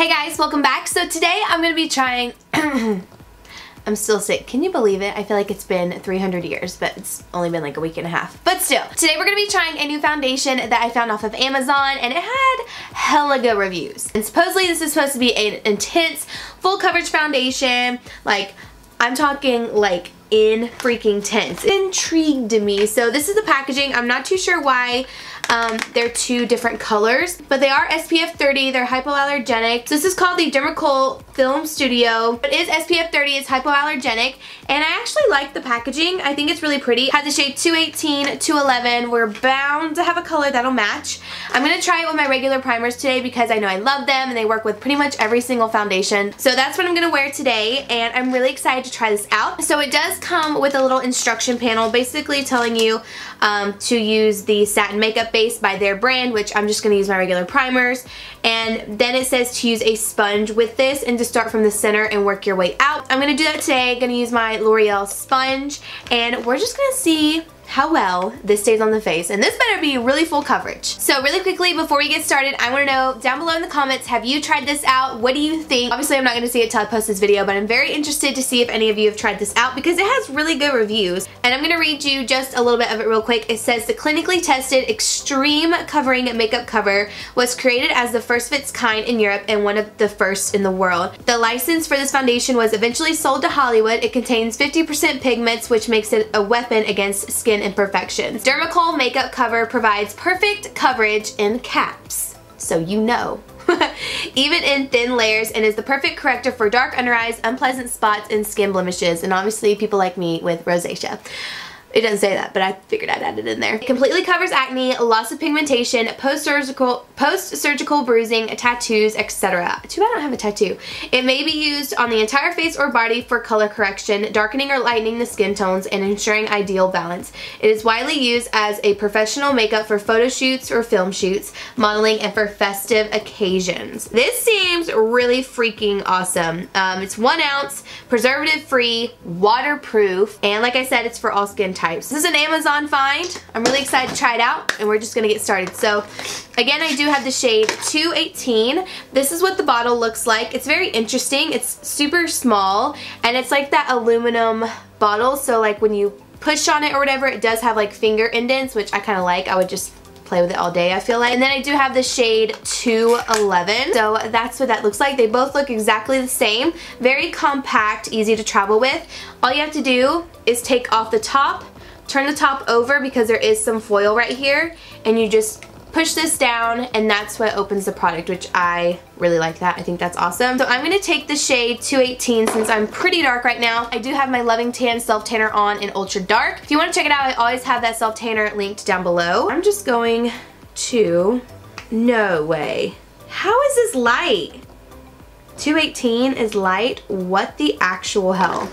Hey guys, welcome back. So today I'm going to be trying, I'm still sick. Can you believe it? I feel like it's been 300 years, but it's only been like a week and a half. But still, today we're going to be trying a new foundation that I found off of Amazon, and it had hella good reviews. And supposedly this is supposed to be an intense, full coverage foundation. Like, I'm talking like in freaking tense. It intrigued me. So this is the packaging. I'm not too sure why they're two different colors, but they are SPF 30. They're hypoallergenic. So this is called the Derma Film Studio. It is SPF 30. It's hypoallergenic, and I actually like the packaging. I think it's really pretty. It has the shade 218, 211. We're bound to have a color that'll match. I'm gonna try it with my regular primers today because I know I love them and they work with pretty much every single foundation. So that's what I'm gonna wear today, and I'm really excited to try this out. So it does come with a little instruction panel basically telling you to use the satin makeup base by their brand, which I'm just going to use my regular primers, and then it says to use a sponge with this and to start from the center and work your way out. I'm going to do that today. I'm going to use my L'Oreal sponge, and we're just going to see how well this stays on the face, and this better be really full coverage. So really quickly before we get started, I want to know down below in the comments, have you tried this out? What do you think? Obviously I'm not going to see it till I post this video, but I'm very interested to see if any of you have tried this out because it has really good reviews. And I'm going to read you just a little bit of it real quick. It says the clinically tested extreme covering makeup cover was created as the first of its kind in Europe and one of the first in the world. The license for this foundation was eventually sold to Hollywood. It contains 50% pigments, which makes it a weapon against skin imperfections. Derma makeup cover provides perfect coverage in caps, so you know. Even in thin layers, and is the perfect corrector for dark under eyes, unpleasant spots, and skin blemishes, and obviously people like me with rosacea. It doesn't say that, but I figured I'd add it in there. It completely covers acne, loss of pigmentation, post-surgical bruising, tattoos, etc. Too bad I don't have a tattoo. It may be used on the entire face or body for color correction, darkening or lightening the skin tones, and ensuring ideal balance. It is widely used as a professional makeup for photo shoots or film shoots, modeling, and for festive occasions. This seems really freaking awesome. It's 1 ounce, preservative-free, waterproof, and like I said, it's for all skin types. This is an Amazon find. I'm really excited to try it out, and we're just gonna get started. So again, I do have the shade 218. This is what the bottle looks like. It's very interesting. It's super small, and it's like that aluminum bottle, so like when you push on it or whatever, it does have like finger indents, which I kind of like. I would just play with it all day, I feel like. And then I do have the shade 211. So that's what that looks like. They both look exactly the same. Very compact, easy to travel with. All you have to do is take off the top, turn the top over because there is some foil right here, and you just push this down, and that's what opens the product, which I really like that. I think that's awesome. So I'm going to take the shade 218 since I'm pretty dark right now. I do have my Loving Tan Self Tanner on in Ultra Dark. If you want to check it out, I always have that self tanner linked down below. I'm just going to, no way. How is this light? 218 is light? What the actual hell?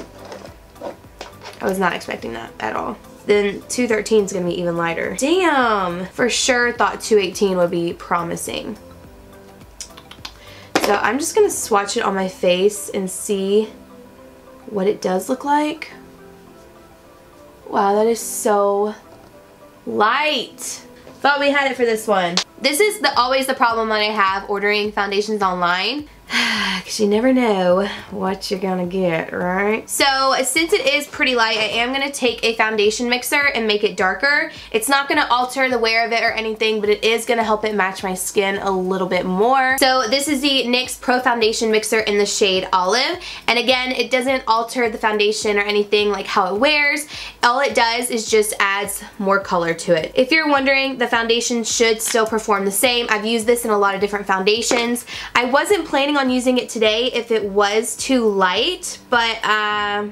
I was not expecting that at all. Then 213 is going to be even lighter. Damn! For sure thought 218 would be promising. So I'm just going to swatch it on my face and see what it does look like. Wow, that is so light. Thought we had it for this one. This is always the problem that I have ordering foundations online. Because you never know what you're gonna get, right? So since it is pretty light, I am gonna take a foundation mixer and make it darker. It's not gonna alter the wear of it or anything, but it is gonna help it match my skin a little bit more. So this is the NYX Pro Foundation Mixer in the shade Olive. And again, it doesn't alter the foundation or anything like how it wears. All it does is just adds more color to it. If you're wondering, the foundation should still perform the same. I've used this in a lot of different foundations. I wasn't planning on using it today if it was too light, but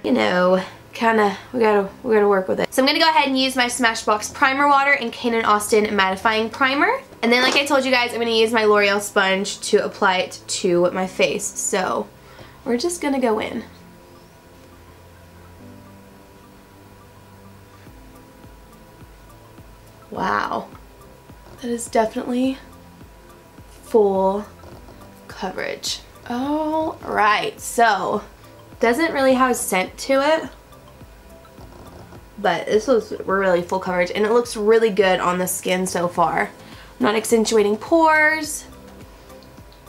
you know, we gotta work with it. So I'm gonna go ahead and use my Smashbox primer water and Kane & Austin mattifying primer, and then like I told you guys, I'm gonna use my L'Oreal sponge to apply it to my face. So we're just gonna go in. Wow, that is definitely full coverage. Alright, so doesn't really have a scent to it, but this was really full coverage, and it looks really good on the skin so far. Not accentuating pores,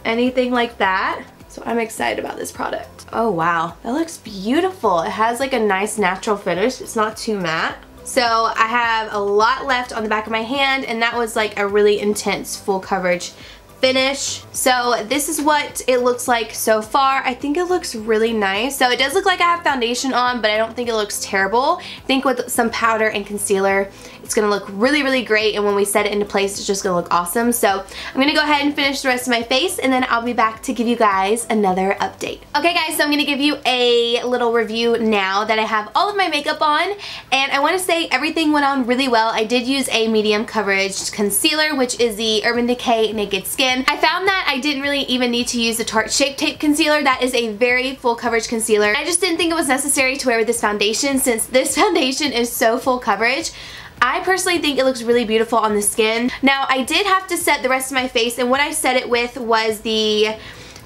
anything like that. So I'm excited about this product. Oh wow, that looks beautiful. It has like a nice natural finish. It's not too matte. So I have a lot left on the back of my hand, and that was like a really intense full coverage finish. So this is what it looks like so far. I think it looks really nice. So it does look like I have foundation on, but I don't think it looks terrible. I think with some powder and concealer, it's gonna look really, really great, and when we set it into place, it's just gonna look awesome. So I'm gonna go ahead and finish the rest of my face, and then I'll be back to give you guys another update. Okay guys, so I'm gonna give you a little review now that I have all of my makeup on, and I wanna say everything went on really well. I did use a medium coverage concealer, which is the Urban Decay Naked Skin. I found that I didn't really even need to use the Tarte Shape Tape concealer. That is a very full coverage concealer. I just didn't think it was necessary to wear with this foundation, since this foundation is so full coverage. I personally think it looks really beautiful on the skin. Now, I did have to set the rest of my face, and what I set it with was the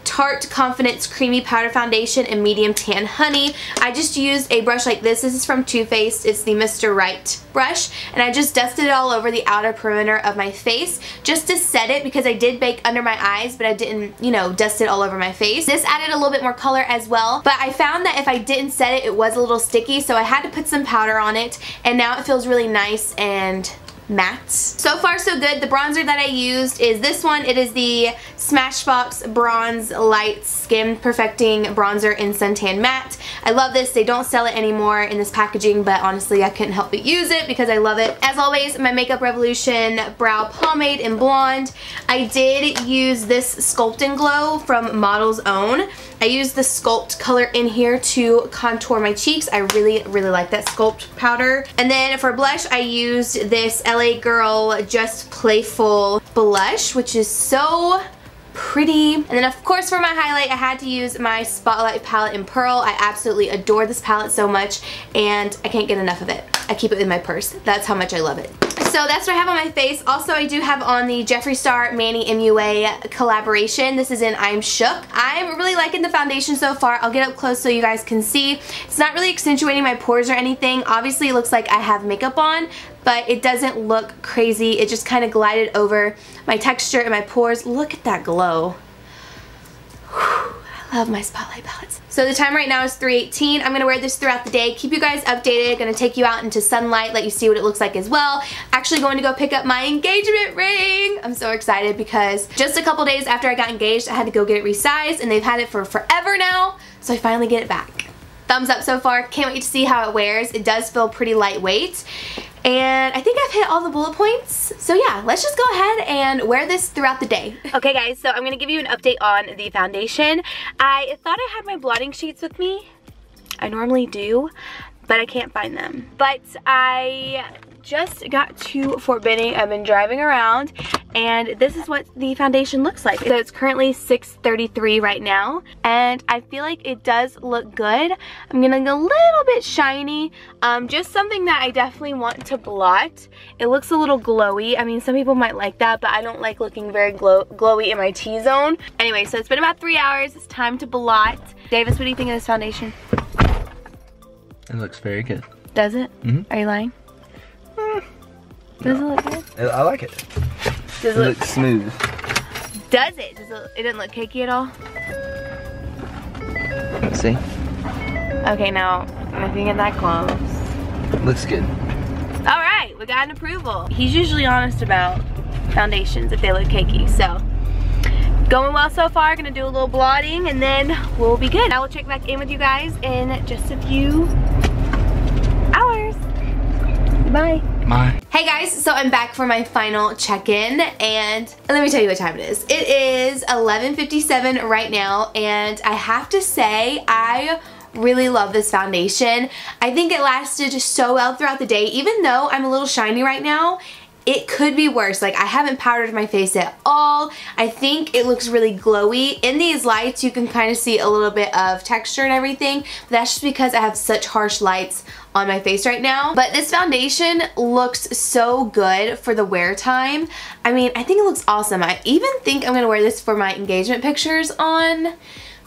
Tarte Confidence Creamy Powder Foundation in Medium Tan Honey. I just used a brush like this. This is from Too Faced. It's the Mr. Right brush, and I just dusted it all over the outer perimeter of my face just to set it, because I did bake under my eyes, but I didn't, you know, dust it all over my face. This added a little bit more color as well, but I found that if I didn't set it, it was a little sticky, so I had to put some powder on it, and now it feels really nice and matte. So far so good. The bronzer that I used is this one. It is the Smashbox Bronze Light Skin Perfecting Bronzer in Suntan Matte. I love this. They don't sell it anymore in this packaging, but honestly I couldn't help but use it because I love it. As always, my Makeup Revolution Brow Pomade in Blonde. I did use this Sculpt and Glow from Model's Own. I used the Sculpt color in here to contour my cheeks. I really, really like that Sculpt powder. And then for blush, I used this LA Girl Just Playful blush, which is so pretty. And then of course for my highlight, I had to use my Spotlight palette in Pearl. I absolutely adore this palette so much, and I can't get enough of it. I keep it in my purse. That's how much I love it. So that's what I have on my face. Also, I do have on the Jeffree Star Manny MUA collaboration. This is in I'm Shook. I'm really liking the foundation so far. I'll get up close so you guys can see. It's not really accentuating my pores or anything. Obviously, it looks like I have makeup on, but it doesn't look crazy. It just kind of glided over my texture and my pores. Look at that glow. Whew. I love my Spotlight palettes. So the time right now is 3:18. I'm going to wear this throughout the day, keep you guys updated, going to take you out into sunlight, let you see what it looks like as well. Actually going to go pick up my engagement ring. I'm so excited because just a couple days after I got engaged, I had to go get it resized, and they've had it for forever now, so I finally get it back. Thumbs up so far. Can't wait to see how it wears. It does feel pretty lightweight. And I think I've hit all the bullet points. So yeah, let's just go ahead and wear this throughout the day. Okay guys, so I'm going to give you an update on the foundation. I thought I had my blotting sheets with me. I normally do, but I can't find them. But I just got to Fort Benning. I've been driving around, and this is what the foundation looks like. So it's currently 6:33 right now, and I feel like it does look good. I'm getting a little bit shiny, just something that I definitely want to blot. It looks a little glowy. I mean, some people might like that, but I don't like looking very glowy in my T-zone. Anyway, so it's been about 3 hours. It's time to blot. Davis, what do you think of this foundation? It looks very good. Does it? Mm-hmm. Are you lying? Does it look good? I like it. Does it looks smooth. Does it? It didn't look cakey at all? Let's see. Okay, now, looking at that close. Looks good. Alright, we got an approval. He's usually honest about foundations if they look cakey, so. Going well so far. Gonna do a little blotting, and then we'll be good. I will check back in with you guys in just a few hours. Bye. Bye. Hey guys, so I'm back for my final check-in, and let me tell you what time it is. It is 11:57 right now, and I have to say I really love this foundation. I think it lasted so well throughout the day. Even though I'm a little shiny right now, it could be worse. Like, I haven't powdered my face at all. I think it looks really glowy. In these lights, you can kind of see a little bit of texture and everything. But that's just because I have such harsh lights on my face right now. But this foundation looks so good for the wear time. I mean, I think it looks awesome. I even think I'm going to wear this for my engagement pictures on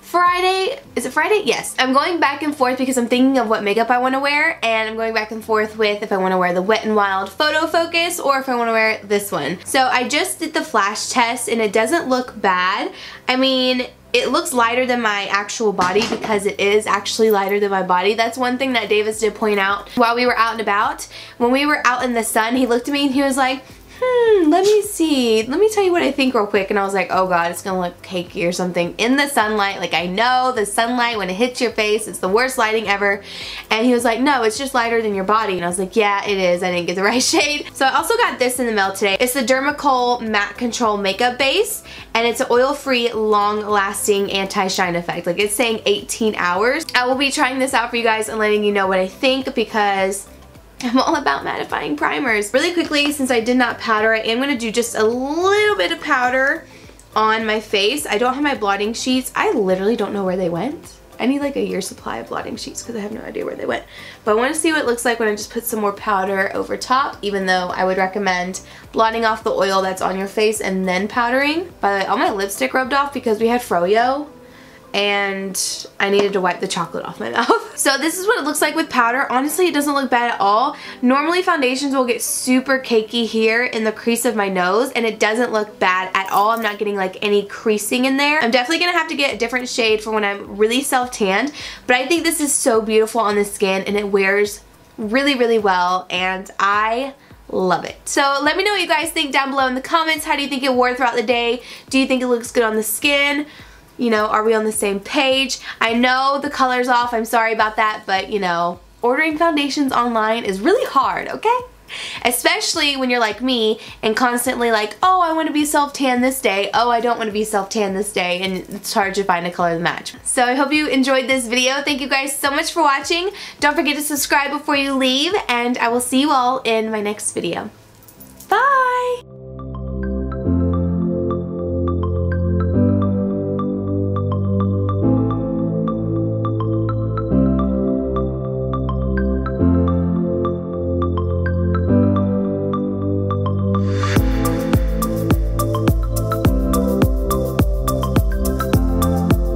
Friday. Is it Friday? Yes. I'm going back and forth because I'm thinking of what makeup I want to wear, and I'm going back and forth with if I want to wear the Wet n Wild Photo Focus or if I want to wear this one. So I just did the flash test and it doesn't look bad. I mean, it looks lighter than my actual body because it is actually lighter than my body. That's one thing that Davis did point out while we were out and about. When we were out in the sun, he looked at me and he was like, let me see. Let me tell you what I think real quick. And I was like, oh God, it's gonna look cakey or something in the sunlight. Like, I know the sunlight, when it hits your face, it's the worst lighting ever. And he was like, no, it's just lighter than your body. And I was like, yeah, it is. I didn't get the right shade. So I also got this in the mail today. It's the Derma Matte Control Makeup Base. And it's an oil-free, long-lasting anti-shine effect. Like, it's saying 18 hours. I will be trying this out for you guys and letting you know what I think because I'm all about mattifying primers. Really quickly, since I did not powder, I am going to do just a little bit of powder on my face. I don't have my blotting sheets. I literally don't know where they went. I need like a year's supply of blotting sheets because I have no idea where they went. But I want to see what it looks like when I just put some more powder over top, even though I would recommend blotting off the oil that's on your face and then powdering. By the way, all my lipstick rubbed off because we had froyo and I needed to wipe the chocolate off my mouth. So this is what it looks like with powder. Honestly, it doesn't look bad at all. Normally foundations will get super cakey here in the crease of my nose and it doesn't look bad at all. I'm not getting like any creasing in there. I'm definitely gonna have to get a different shade for when I'm really self-tanned, but I think this is so beautiful on the skin and it wears really, really well and I love it. So let me know what you guys think down below in the comments. How do you think it wore throughout the day? Do you think it looks good on the skin? You know, are we on the same page? I know the color's off, I'm sorry about that, but you know, ordering foundations online is really hard, okay? Especially when you're like me and constantly like, oh, I want to be self-tan this day, oh, I don't want to be self-tan this day, and it's hard to find a color to match. So I hope you enjoyed this video. Thank you guys so much for watching. Don't forget to subscribe before you leave, and I will see you all in my next video. Bye!